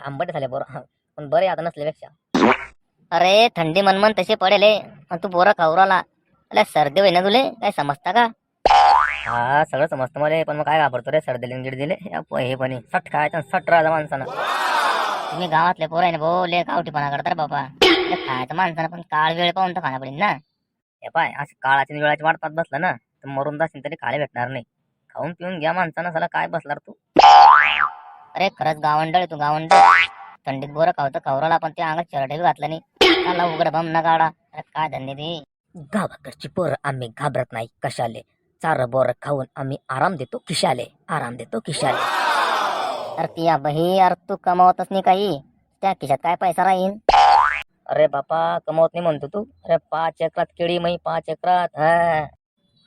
आंबट झाले बोर पण बरे आता नसल्यापेक्षा. अरे थंडी मनमन तशी पडेल तू बोरं खाऊ राहिला. अरे सर्दी होईना तुले काय समजता का? हा सगळं समजतं मला, पण मग काय घाबरतो रे सर्दी लिंगीड दिले हे पण सट खायचं सट राजा माणसानं. तुम्ही गावातले पोरं आहे ना भाऊ, लय गावठीपणा करता रे बाबा. ते खायचं माणसानं पण काळ वेळ पाहून तर खाणं पडेल ना. हे पाय असं काळाची आणि वेळाची वाट पाहत बसलं ना तर मरून जाशील तरी खायला भेटणार नाही. खाऊन पिऊन घ्या माणसानं, साला काय बसला रे तू. अरे खरंच गावंडळ आहे तू गावंडळ. थंडीत बोरं खाऊ राहिला पण त्या अंगात शर्ट घातलं नाही. त्याला उघड बम न काढा. अरे काय धन्य ते. गावाकडची पोरं आम्ही घाबरत नाही कशाले. चार बोर खाऊन आम्ही आराम देतो खिशाले, आराम देतो खिशाले. अरे ती बही अरे तू कमावतच नाही काही, त्या खिशात काय पैसा राहीन. अरे बापा कमवत नाही म्हणतो तू. अरे 5 एकरात केळी मई 5 एकरात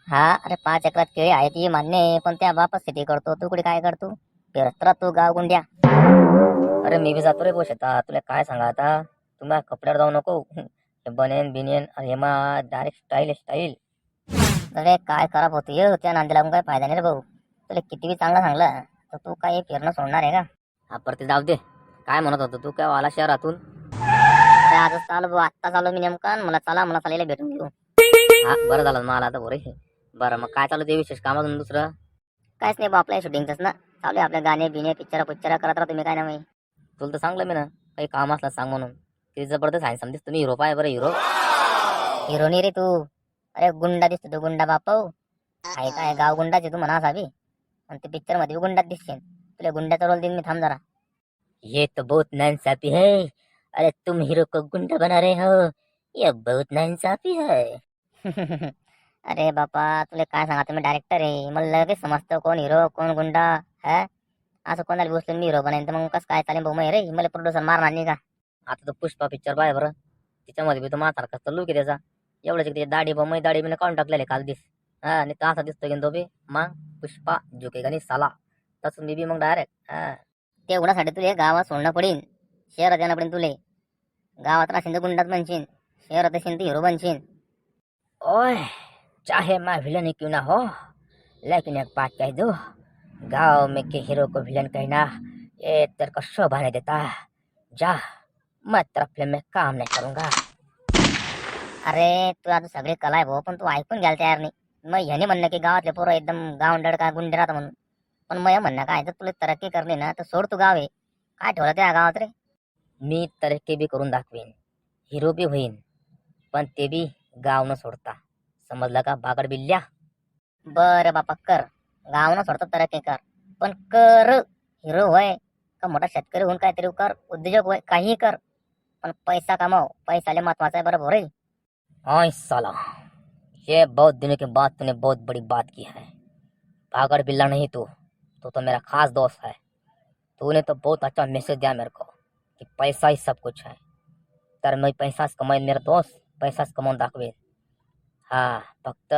हा अरे 5 एकरात केळी आहे ती मान्य आहे, पण त्या बापच शेती करतो, तू कुठे काय करतो. फिरत राह तू गाव गुंड्या. अरे मी बी जातो रे भाऊ शेतात. तुला काय सांगा आता, तुम्हाला कपड्यावर जाऊ नको. हे बनेन बिनेन अरे हे मग डायरेक्ट स्टाईल स्टाईल. अरे काय खराब होती त्या नांदी लागून काय फायदा नाही रे भाऊ. तुला किती बी चांगलं सांगलं तर तू काय फिरणं सोडणार आहे का? हा परत जाऊ दे. काय म्हणत होतो तू, काय आला शहरातून? अरे आजच चालू भाऊ, आत्ता चालू मी नेमका. मला चालायला भेटून घेऊ. हा बरं झालं मला आता बरं. बरं मग काय चालू ते विशेष कामातून दुसरं? काहीच नाही भाऊ, आपल्या शूटिंगच ना चालू आहे. आपल्या गाणे बिणे पिक्चर करत राहा तुम्ही. काय नाही तुला तर सांगलं मी ना, काही काम असलं सांग म्हणून. किती जबरदस्त आहे समजेस तुम्ही. हिरो पाय बरं हिरो. हिरोनी रे तू. अरे गुंडा दिसतो तू, गुंडा बापा. आहे काय गाव गुंडाचे तू म्हणा असावी. आणि ते पिक्चर मध्ये गुंडात दिसशील. तुला गुंड्याचा रोल देईन मी, थांब जरा. ये तो बहुत नाइंसाफी है. अरे तुम हीरो को गुंडा बना रहे हो, ये बहुत नाइंसाफी है. अरे बापा तुला काय सांगा, तुम्ही डायरेक्टर आहे, मला लगेच समजतं कोण हिरो कोण गुंडा. है असं कोणाला बसलं मी हिरो बनायचं तर मग कसं काय चालेल भाऊ. रे मला प्रोड्युसर मारणार नाही का? आता तो पुष्पा पिक्चर पाय बरं. तिच्यामध्ये बी तो म्हातारखाचा लुक आहे त्याचा. एवढ्याच त्याची दाढी बमई दाढी बिना काढून टाकलेले काल दिस. हा आणि तो असा दिसतो की तो बी मग पुष्पा झुकेगा नाही साला. तसं मी बी मग डायरेक्ट ते उघडासाठी तुले गावात सोडणं पडेल, शहरात येणं पडेल तुले. गावात राहशील तर गुंडात बनशील, शहरात असेल तर हिरो बनशील. ओए चाहे मैं विलन ही क्यों ना हो, लेकिन एक बात कह दो, गांव में के हीरो को विलन कहना ये तेरे को शोभा नहीं देता. जा, मैं तेरा फिल्म में काम नहीं करूंगा. अरे तू आता सगळे कला आहे भाऊ, पण तू ऐकून घ्यायला तयार नाही. मग ह्याने म्हणणं की गावातले पोरं एकदम गावंडळ का गुंडे राहतं म्हणून. पण मग म्हणणं काय, तर तुला तरक्की करणे ना तर सोड तू गाव आहे. काय ठेवलं त्या गावात रे? मी तरक्की बी करून दाखवीन, हिरो बी होईन, पण ते बी गाव न सोडता. समजलं का बागड बिल्ल्या? बरं बापा कर, गाव ना सोडता तरक्की कर, पण कर. हिरो होय का मोठा शेतकरी होऊन काहीतरी कर, उद्योजक होय काही कर, पण पैसा कमाव. पैसा लय महत्वाचा आहे बरं रे. हाँ साला, ये बहुत दिनों के बाद तूने बहुत बड़ी बात की है. पागड़ बिल्ला नहीं तो मेरा खास दोस्त है. तूने तो बहुत अच्छा मैसेज दिया मेरे को कि पैसा ही सब कुछ है. तर मी पैसाच कमाईन मेरा दोस्त, पैसाच कमावून दाखवेन. हा फक्त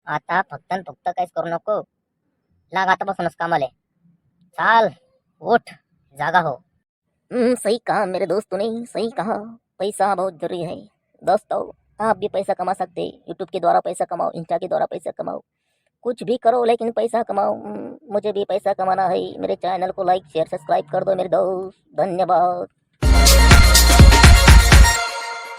आता फक्त न फक्त काहीच करू नको. लाग आतापासूनच कामाले. चाल उठ, जागा हो. सही कहा मेरे दोस्त तूने, सही कहा. पैसा बहुत जरूरी है दोस्तों. आप भी पैसा कमा सकते. यूट्यूब के द्वारा पैसा कमाओ, इंस्टा के द्वारा पैसा कमाओ, कुछ भी करो लेकिन पैसा कमाओ. मुझे भी पैसा कमाना है. मेरे चैनल को लाइक शेयर सब्सक्राइब कर दो मेरे दोस्त. धन्यवाद.